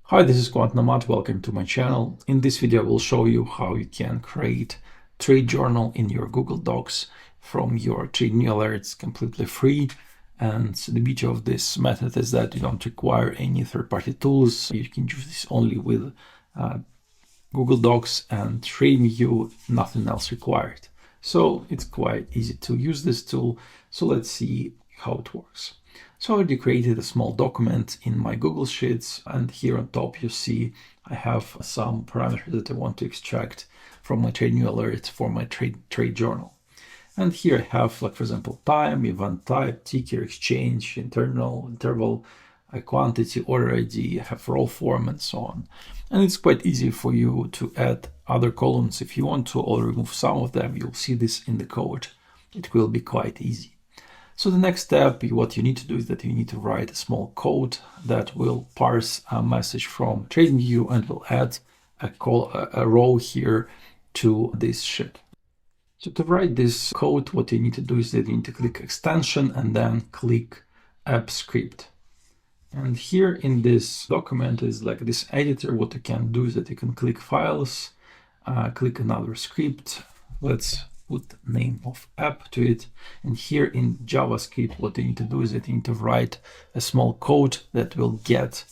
Hi, this is QuantNomad. Welcome to my channel. In this video, I will show you how you can create trade journal in your Google Docs from your TradingView alerts completely free. And the beauty of this method is that you don't require any third-party tools. You can use this only with Google Docs and TradingView, nothing else required. So it's quite easy to use this tool. So let's see how it works. So I already created a small document in my Google Sheets, and here on top you see I have some parameters that I want to extract from my TradingView alert for my trade journal. And here I have, like, for example, time, event type, ticker, exchange, interval, a quantity, order ID, I have roll form, and so on. And it's quite easy for you to add other columns if you want to, or remove some of them. You'll see this in the code. It will be quite easy. So the next step, what you need to do is that you need to write a small code that will parse a message from TradingView and will add a row here to this sheet. So to write this code, what you need to do is that you need to click extension and then click app script. And here in this document is like this editor. What you can do is that you can click files, click another script. Let's put name of app to it. And here in JavaScript, what you need to do is that you need to write a small code that will get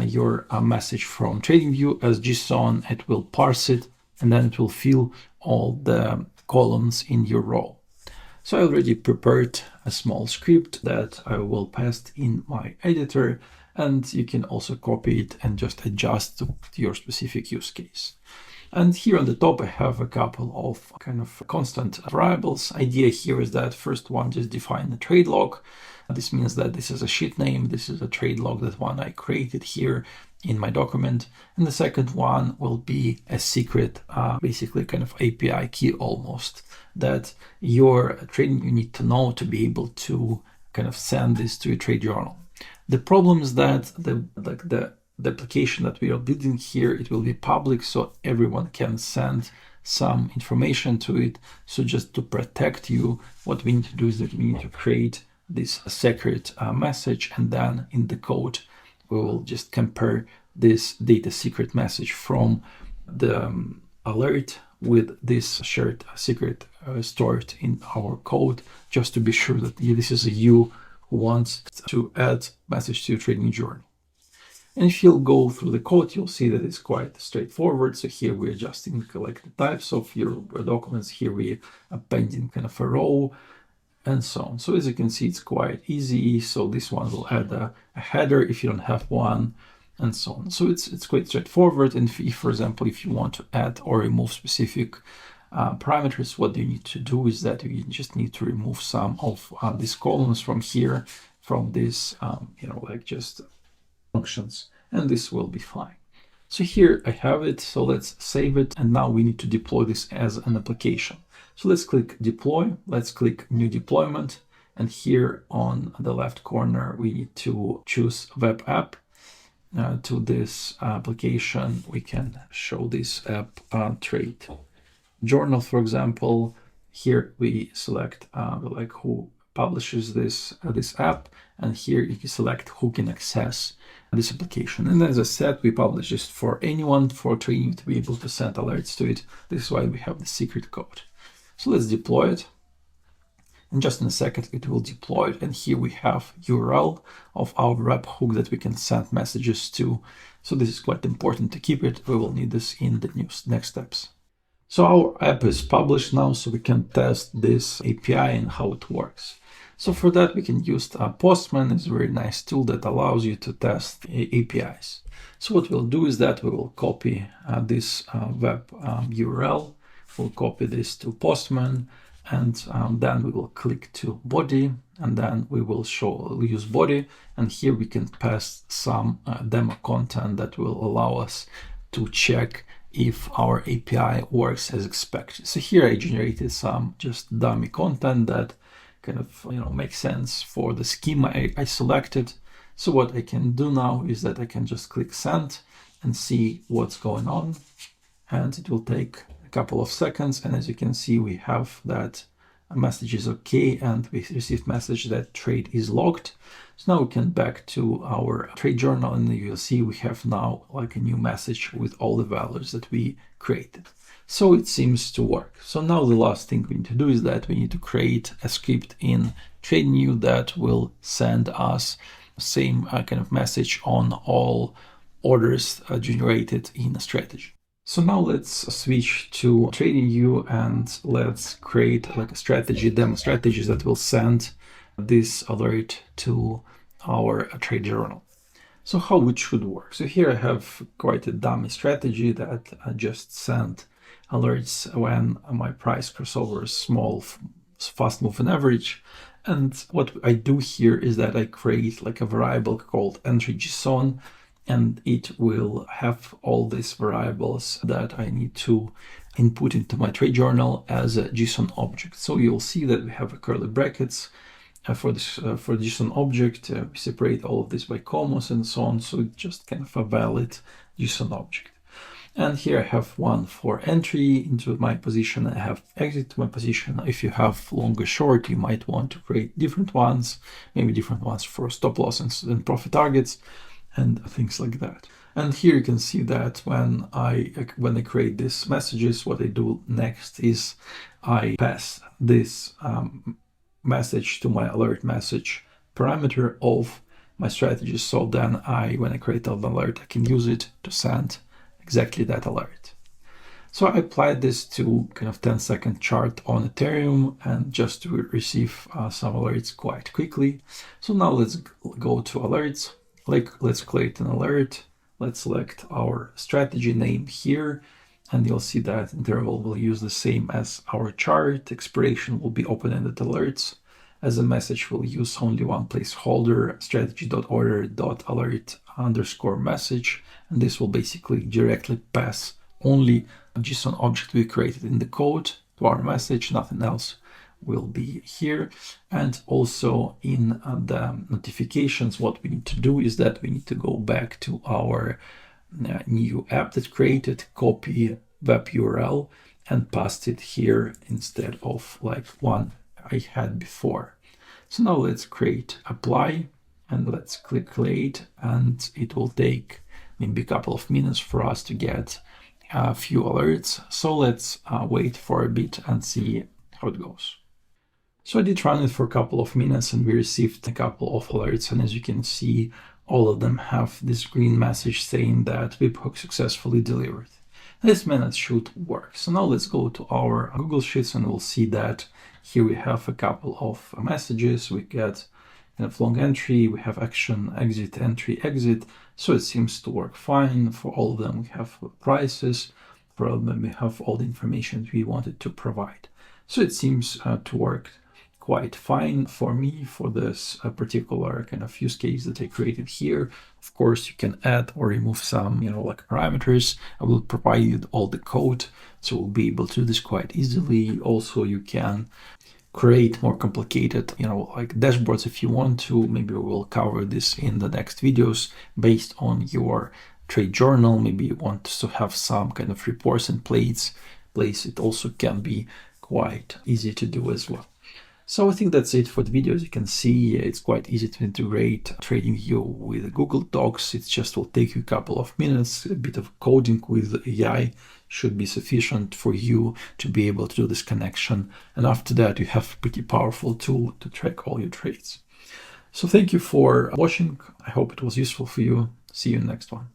your message from TradingView as JSON. It will parse it, and then it will fill all the columns in your row. So I already prepared a small script that I will paste in my editor, and you can also copy it and just adjust to your specific use case. And here on the top, I have a couple of kind of constant variables. Idea here is that first one, just define the trade log. This means that this is a sheet name. This is a trade log, that one I created here in my document. And the second one will be a secret, basically kind of API key almost, that your trading you need to know to be able to kind of send this to a trade journal. The problem is that the application that we are building here, it will be public, so everyone can send some information to it. So just to protect you, what we need to do is that we need to create this secret message, and then in the code we will just compare this data secret message from the alert with this shared secret stored in our code, just to be sure that this is you who wants to add message to your trading journal. And if you'll go through the code, you'll see that it's quite straightforward. So here we're adjusting like the types of your documents. Here we're appending kind of a row and so on. So as you can see, it's quite easy. So this one will add a header if you don't have one, and so on. So it's quite straightforward. And if, for example, if you want to add or remove specific parameters, what you need to do is that you just need to remove some of these columns from here, from this, like just functions, and this will be fine. So here I have it. So let's save it. And now we need to deploy this as an application. So let's click deploy. Let's click new deployment. And here on the left corner, we need to choose web app. To this application, we can show this app trade journal, for example. Here we select like who publishes this app, and here you can select who can access this application. And as I said, we publish this for anyone, for trading to be able to send alerts to it. This is why we have the secret code. So let's deploy it. And just in a second, it will deploy it. And here we have URL of our webhook that we can send messages to. So this is quite important to keep it. We will need this in the next steps. So our app is published now, so we can test this API and how it works. So for that, we can use Postman. It's a very nice tool that allows you to test APIs. So what we'll do is that we will copy this web URL. We'll copy this to Postman, and then we will click to body, and then we will use body. And here we can pass some demo content that will allow us to check if our API works as expected. So here I generated some just dummy content that kind of makes sense for the schema I selected. So what I can do now is that I can just click send and see what's going on, and it will take a couple of seconds. And as you can see, we have that message is okay, and we received message that trade is locked. So now we can back to our trade journal, and you'll see we have now like a new message with all the values that we created. So it seems to work. So now the last thing we need to do is that we need to create a script in TradingView that will send us the same kind of message on all orders generated in a strategy. So now let's switch to TradingView and let's create like a strategy, demo strategies that will send this alert to our trade journal. So how it should work? So here I have quite a dummy strategy that I just sent alerts when my price crossover is small, fast moving average. And what I do here is that I create like a variable called entry JSON, and it will have all these variables that I need to input into my trade journal as a JSON object. So you'll see that we have a curly brackets for this for the JSON object. We separate all of this by commas and so on, so it's just kind of a valid JSON object. And here I have one for entry into my position. I have exit to my position. If you have long or short, you might want to create different ones, maybe different ones for stop loss and profit targets and things like that. And here you can see that when I create these messages, what I do next is I pass this message to my alert message parameter of my strategy. So then when I create an alert, I can use it to send exactly that alert. So I applied this to kind of 10-second chart on Ethereum and just to receive some alerts quite quickly. So now let's go to alerts. Let's create an alert. Let's select our strategy name here, and you'll see that interval will use the same as our chart. Expiration will be open-ended alerts. As a message, we'll use only one placeholder, strategy.order.alert_message, and this will basically directly pass only a JSON object we created in the code to our message. Nothing else will be here. And also in the notifications, what we need to do is that we need to go back to our new app that created, copy web URL and paste it here instead of like one I had before. So now let's create apply and let's click create, and it will take maybe a couple of minutes for us to get a few alerts. So let's wait for a bit and see how it goes. So I did run it for a couple of minutes and we received a couple of alerts, and as you can see, all of them have this green message saying that webhook successfully delivered. This method should work. So now let's go to our Google Sheets and we'll see that here we have a couple of messages. We get kind of long entry, we have action, exit, entry, exit. So it seems to work fine. For all of them, we have prices. For all of them, we have all the information we wanted to provide. So it seems to work quite fine for me for this particular kind of use case that I created here. Of course, you can add or remove some, like parameters. I will provide you all the code, so we'll be able to do this quite easily. Also, you can create more complicated, like dashboards if you want to. Maybe we will cover this in the next videos based on your trade journal. Maybe you want to have some kind of reports in place. It also can be quite easy to do as well. So I think that's it for the video. As you can see, it's quite easy to integrate TradingView with Google Docs. It just will take you a couple of minutes. A bit of coding with AI should be sufficient for you to be able to do this connection. And after that, you have a pretty powerful tool to track all your trades. So thank you for watching. I hope it was useful for you. See you in the next one.